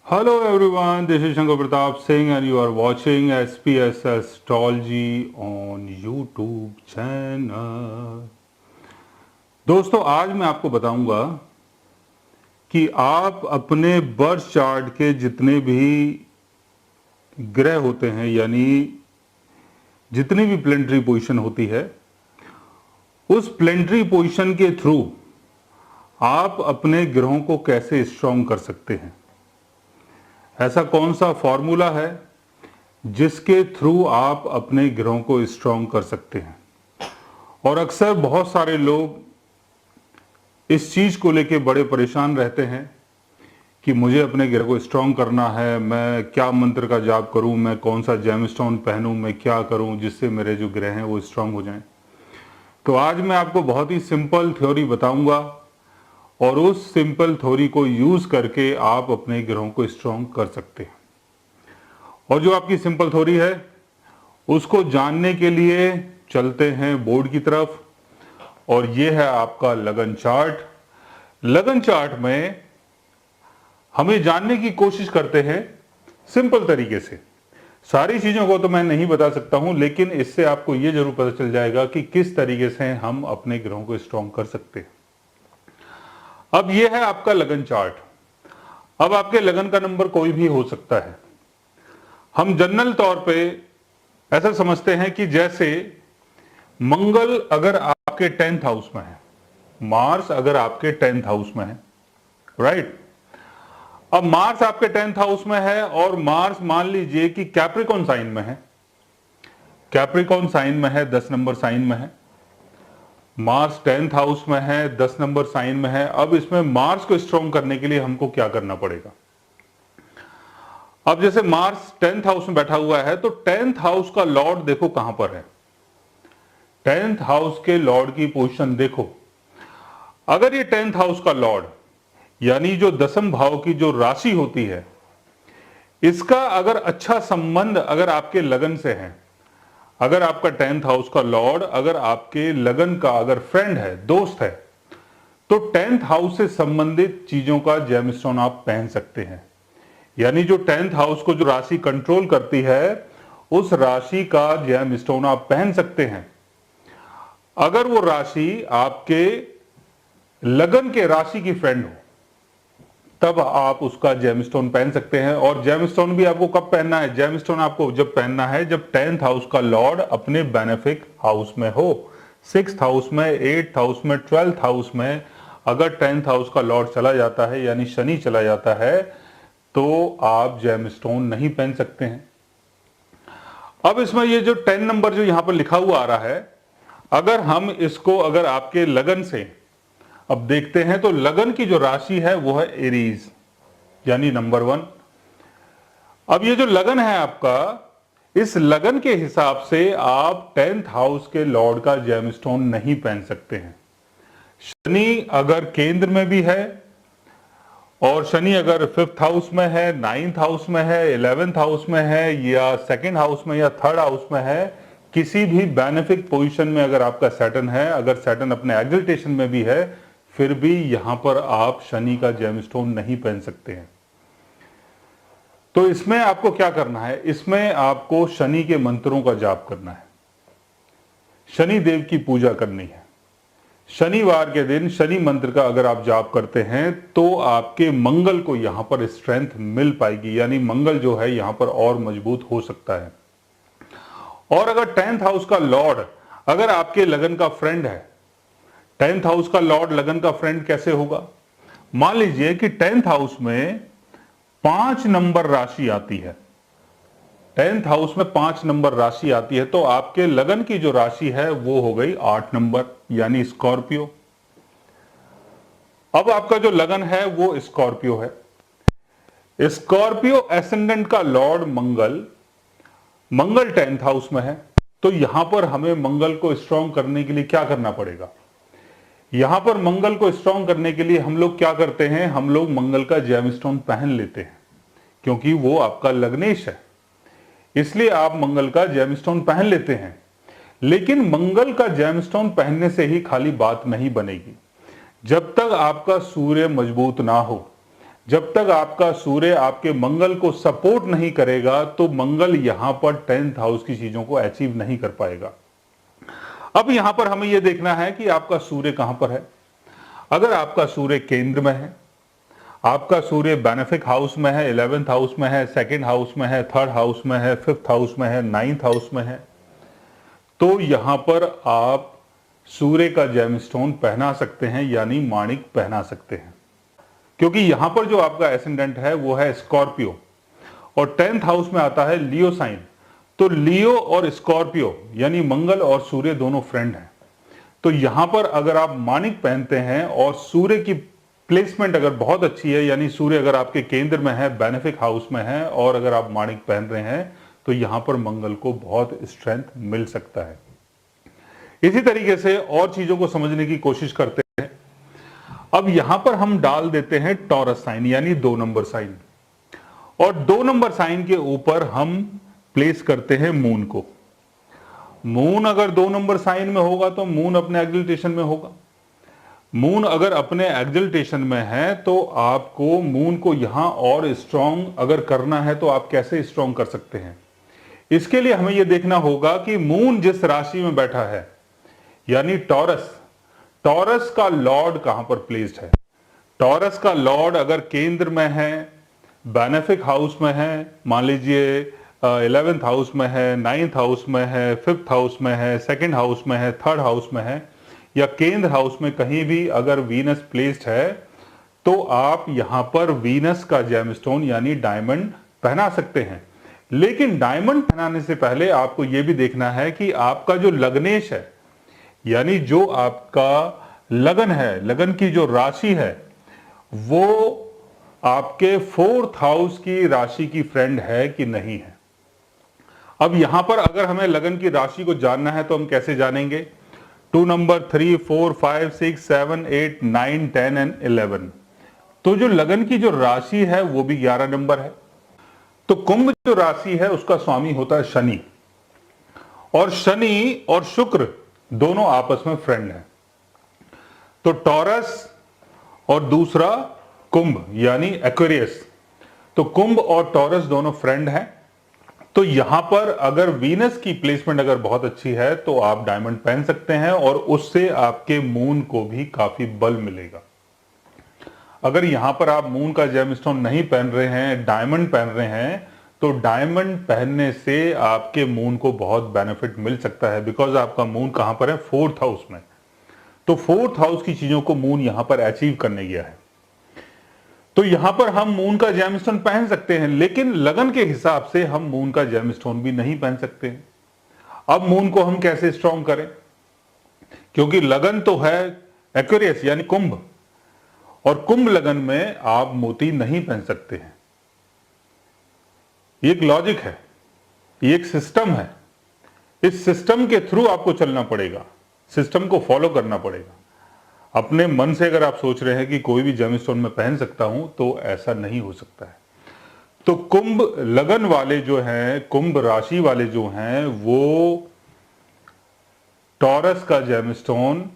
Hello everyone, this is Shankar Pratap Singh and you are watching SPSS Astrology on YouTube channel। दोस्तों आज मैं आपको बताऊंगा कि आप अपने बर्थ चार्ट के जितने भी ग्रह होते हैं यानी जितनी भी प्लेनेटरी पोजीशन होती है उस प्लेनेटरी पोजीशन के थ्रू आप अपने ग्रहों को कैसे स्ट्रॉन्ग कर सकते हैं। ऐसा कौन सा फॉर्मूला है जिसके थ्रू आप अपने ग्रहों को स्ट्रॉन्ग कर सकते हैं। और अक्सर बहुत सारे लोग इस चीज को लेके बड़े परेशान रहते हैं कि मुझे अपने ग्रह को स्ट्रॉन्ग करना है, मैं क्या मंत्र का जाप करूं, मैं कौन सा जेमस्टोन पहनूं, मैं क्या करूं जिससे मेरे जो ग्रह हैं वो स्ट्रॉन्ग हो जाएं। तो आज मैं आपको बहुत ही सिंपल थ्योरी बताऊंगा और उस सिंपल थ्योरी को यूज करके आप अपने ग्रहों को स्ट्रॉन्ग कर सकते हैं। और जो आपकी सिंपल थ्योरी है उसको जानने के लिए चलते हैं बोर्ड की तरफ। और ये है आपका लगन चार्ट। लगन चार्ट में हमें जानने की कोशिश करते हैं सिंपल तरीके से। सारी चीजों को तो मैं नहीं बता सकता हूं, लेकिन इससे आपको यह जरूर पता चल जाएगा कि किस तरीके से हम अपने ग्रहों को स्ट्रॉन्ग कर सकते हैं। अब यह है आपका लगन चार्ट। अब आपके लगन का नंबर कोई भी हो सकता है। हम जनरल तौर पे ऐसा समझते हैं कि जैसे मंगल अगर आपके 10th हाउस में है, मार्स अगर आपके 10th हाउस में है, राइट। अब मार्स आपके 10th हाउस में है और मार्स मान लीजिए कि कैप्रिकॉन साइन में है। कैप्रिकॉन साइन में है, 10 नंबर साइन में है। मार्स 10th हाउस में है, 10 नंबर साइन में है। अब इसमें मार्स को स्ट्रॉन्ग करने के लिए हमको क्या करना पड़ेगा। अब जैसे मार्स 10th हाउस में बैठा हुआ है तो 10th हाउस का लॉर्ड देखो कहां पर है। 10th हाउस के लॉर्ड की पोजीशन देखो। अगर ये 10th हाउस का लॉर्ड यानी जो दसम भाव की जो राशि होती है, इसका अगर अच्छा संबंध अगर आपके लगन से है, अगर आपका 10th हाउस का लॉर्ड अगर आपके लगन का अगर फ्रेंड है, दोस्त है, तो 10th हाउस से संबंधित चीजों का जेमस्टोन आप पहन सकते हैं। यानी जो 10th हाउस को जो राशि कंट्रोल करती है उस राशि का जेमस्टोन आप पहन सकते हैं। अगर वो राशि आपके लगन के राशि की फ्रेंड हो तब आप उसका जेमस्टोन पहन सकते हैं। और जेमस्टोन भी आपको कब पहनना है, जेमस्टोन आपको जब पहनना है जब 10th हाउस का लॉर्ड अपने बेनिफिक हाउस में हो, 6th हाउस में, 8th हाउस में, 12th हाउस में। अगर 10th हाउस का लॉर्ड चला जाता है यानी शनि चला जाता है तो आप जेमस्टोन नहीं पहन सकते हैं। अब इसमें ये जो 10 नंबर जो यहां पर लिखा हुआ आ रहा है, अगर हम इसको अगर आपके लगन से अब देखते हैं तो लगन की जो राशि है वो है एरीज यानी नंबर 1। अब ये जो लगन है आपका, इस लगन के हिसाब से आप 10th हाउस के लॉर्ड का जेमस्टोन नहीं पहन सकते हैं। शनि अगर केंद्र में भी है और शनि अगर 5th हाउस में है, 9th हाउस में है, 11th हाउस में है या 2nd हाउस में या 3rd हाउस में है, किसी भी बेनिफिक पोजीशन में अगर आपका सैटर्न है, अगर सैटर्न अपने एग्जिटेशन में भी है, फिर भी यहां पर आप शनि का जेमस्टोन नहीं पहन सकते हैं। तो इसमें आपको क्या करना है, इसमें आपको शनि के मंत्रों का जाप करना है, शनि देव की पूजा करनी है। शनिवार के दिन शनि मंत्र का अगर आप जाप करते हैं तो आपके मंगल को यहां पर स्ट्रेंथ मिल पाएगी, यानी मंगल जो है यहां पर और मजबूत हो सकता है। और अगर 10th हाउस का लॉर्ड अगर आपके लगन का फ्रेंड है, 10th हाउस का लॉर्ड लगन का फ्रेंड कैसे होगा, मान लीजिए कि 10th हाउस में 5 नंबर राशि आती है, 10th हाउस में 5 नंबर राशि आती है तो आपके लगन की जो राशि है वो हो गई 8 नंबर यानी स्कॉर्पियो। अब आपका जो लगन है वो स्कॉर्पियो है। स्कॉर्पियो एसेंडेंट का लॉर्ड मंगल, मंगल 10th हाउस में है। तो यहां पर हमें मंगल को स्ट्रॉन्ग करने के लिए क्या करना पड़ेगा, यहां पर मंगल को स्ट्रॉन्ग करने के लिए हम लोग क्या करते हैं, हम लोग मंगल का जेमस्टोन पहन लेते हैं क्योंकि वो आपका लग्नेश है, इसलिए आप मंगल का जेमस्टोन पहन लेते हैं। लेकिन मंगल का जेमस्टोन पहनने से ही खाली बात नहीं बनेगी। जब तक आपका सूर्य मजबूत ना हो, जब तक आपका सूर्य आपके मंगल को सपोर्ट नहीं करेगा तो मंगल यहां पर 10th हाउस की चीजों को अचीव नहीं कर पाएगा। अब यहां पर हमें यह देखना है कि आपका सूर्य कहां पर है। अगर आपका सूर्य केंद्र में है, आपका सूर्य बेनिफिक हाउस में है, 11th हाउस में है, 2nd हाउस में है, 3rd हाउस में है, 5th हाउस में है, 9th हाउस में है, तो यहां पर आप सूर्य का जेमस्टोन पहना सकते हैं, यानी माणिक पहना सकते हैं। क्योंकि यहां पर जो आपका एसेंडेंट है वो है स्कॉर्पियो और 10th हाउस में आता है लियो साइन। तो लियो और स्कॉर्पियो यानी मंगल और सूर्य दोनों फ्रेंड हैं। तो यहां पर अगर आप माणिक पहनते हैं और सूर्य की प्लेसमेंट अगर बहुत अच्छी है, यानी सूर्य अगर आपके केंद्र में है, बेनिफिक हाउस में है, और अगर आप माणिक पहन रहे हैं तो यहां पर मंगल को बहुत स्ट्रेंथ मिल सकता है। इसी तरीके से और चीजों को समझने की कोशिश करते हैं। अब यहां पर हम डाल देते हैं टॉरस साइन यानी 2 नंबर साइन, और 2 नंबर साइन के ऊपर हम प्लेस करते हैं मून को। मून अगर 2 नंबर साइन में होगा तो मून अपने एक्सल्टेशन में होगा। मून अगर अपने एक्सल्टेशन में है तो आपको मून को यहां और स्ट्रांग अगर करना है तो आप कैसे स्ट्रांग कर सकते हैं। इसके लिए हमें यह देखना होगा कि मून जिस राशि में बैठा है यानी टॉरस, टॉरस का लॉर्ड कहां पर प्लेस्ड है। टॉरस का लॉर्ड अगर केंद्र में है, बेनिफिक हाउस में है, मान लीजिए 11th हाउस में है, 9th हाउस में है, 5th हाउस में है, 2nd हाउस में है, 3rd हाउस में है, या केंद्र हाउस में कहीं भी अगर वीनस प्लेस्ड है तो आप यहां पर वीनस का जेमस्टोन यानी डायमंड पहना सकते हैं। लेकिन डायमंड पहनाने से पहले आपको यह भी देखना है कि आपका जो लग्नेश है, यानी जो आपका लगन है, लगन की जो राशि है, वो आपके 4th हाउस की राशि की फ्रेंड है कि नहीं है। अब यहां पर अगर हमें लगन की राशि को जानना है तो हम कैसे जानेंगे। 2 नंबर 3, 4, 5, 6, 7, 8, 9, 10 एंड 11। तो जो लगन की जो राशि है वो भी 11 नंबर है। तो कुंभ जो राशि है उसका स्वामी होता है शनि, और शनि और शुक्र दोनों आपस में फ्रेंड हैं। तो टॉरस और दूसरा कुंभ यानी एक्वेरियस, तो कुंभ और टॉरस दोनों फ्रेंड हैं। तो यहां पर अगर वीनस की प्लेसमेंट अगर बहुत अच्छी है तो आप डायमंड पहन सकते हैं और उससे आपके मून को भी काफी बल मिलेगा। अगर यहां पर आप मून का जेमस्टोन नहीं पहन रहे हैं, डायमंड पहन रहे हैं, तो डायमंड पहनने से आपके मून को बहुत बेनिफिट मिल सकता है। बिकॉज आपका मून कहां पर है, 4th हाउस में। तो 4th हाउस की चीजों को मून यहां पर अचीव करने गया है। तो यहां पर हम मून का जेमस्टोन पहन सकते हैं, लेकिन लगन के हिसाब से हम मून का जेमस्टोन भी नहीं पहन सकते हैं। अब मून को हम कैसे स्ट्रांग करें, क्योंकि लगन तो है एक्वेरियस यानी कुंभ, और कुंभ लगन में आप मोती नहीं पहन सकते हैं। ये एक लॉजिक है, ये एक सिस्टम है। इस सिस्टम के थ्रू आपको चलना पड़ेगा, सिस्टम को फॉलो करना पड़ेगा। अपने मन से अगर आप सोच रहे हैं कि कोई भी जेमस्टोन में पहन सकता हूं तो ऐसा नहीं हो सकता है। तो कुंभ लगन वाले जो हैं, कुंभ राशि वाले जो हैं, वो टॉरस का जेमस्टोन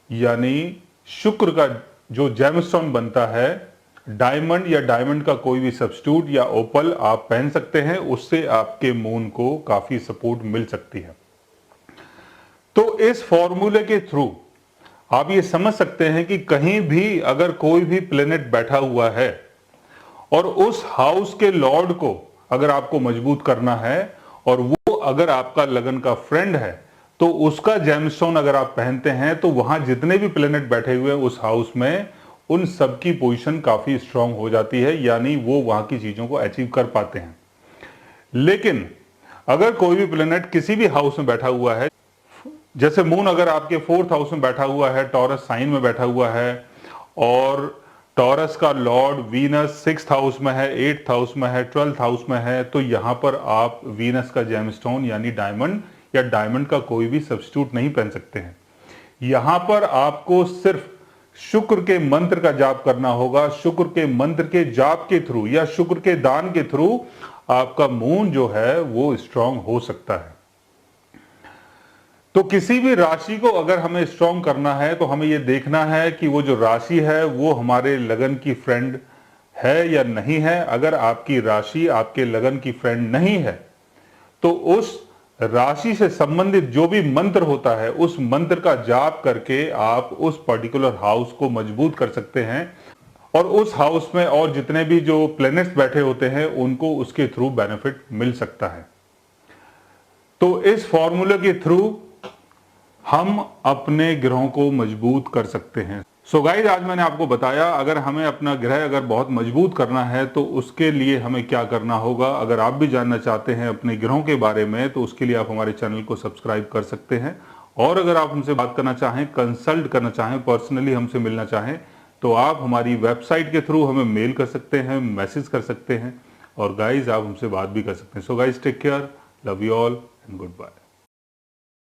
यानी शुक्र का जो जेमस्टोन बनता है, डायमंड या डायमंड का कोई भी सब्स्टिट्यूट या ओपल आप पहन सकते हैं। उससे आपके मून को काफी सपोर्ट मिल सकती है। तो इस फॉर्मूले के थ्रू आप ये समझ सकते हैं कि कहीं भी अगर कोई भी प्लेनेट बैठा हुआ है और उस हाउस के लॉर्ड को अगर आपको मजबूत करना है और वो अगर आपका लगन का फ्रेंड है, तो उसका जेमस्टोन अगर आप पहनते हैं तो वहां जितने भी प्लेनेट बैठे हुए हैं उस हाउस में, उन सब की पोजीशन काफी स्ट्रांग हो जाती है, यानी वो वहां की चीजों को अचीव कर पाते हैं। लेकिन अगर कोई भी प्लेनेट किसी भी हाउस में बैठा हुआ है, जैसे मून अगर आपके 4th हाउस में बैठा हुआ है, टॉरस साइन में बैठा हुआ है, और टॉरस का लॉर्ड वीनस 6th हाउस में है, 8th हाउस में है, 12th हाउस में है, तो यहां पर आप वीनस का जेमस्टोन यानी डायमंड या डायमंड का कोई भी सब्स्टिट्यूट नहीं पहन सकते हैं। यहां पर आपको सिर्फ शुक्र के मंत्र का जाप करना होगा। शुक्र के मंत्र के जाप के थ्रू या शुक्र के दान के थ्रू आपका मून जो है वो स्ट्रांग हो सकता है। तो किसी भी राशि को अगर हमें स्ट्रांग करना है तो हमें यह देखना है कि वो जो राशि है वो हमारे लगन की फ्रेंड है या नहीं है। अगर आपकी राशि आपके लगन की फ्रेंड नहीं है तो उस राशि से संबंधित जो भी मंत्र होता है उस मंत्र का जाप करके आप उस पर्टिकुलर हाउस को मजबूत कर सकते हैं और उस हाउस में और जितने भी जो प्लैनेट्स बैठे होते हैं उनको उसके थ्रू बेनिफिट मिल सकता है। तो इस फॉर्मूले के थ्रू हम अपने ग्रहों को मजबूत कर सकते हैं। सो गाइस, आज मैंने आपको बताया अगर हमें अपना ग्रह अगर बहुत मजबूत करना है तो उसके लिए हमें क्या करना होगा। अगर आप भी जानना चाहते हैं अपने ग्रहों के बारे में तो उसके लिए आप हमारे चैनल को सब्सक्राइब कर सकते हैं। और अगर आप हमसे बात करना चाहें, कंसल्ट करना चाहें, पर्सनली हमसे मिलना चाहें तो आप हमारी वेबसाइट के थ्रू हमें मेल कर सकते हैं, मैसेज कर सकते हैं और गाइज आप हमसे बात भी कर सकते हैं। So guys, take care, love you all and good bye.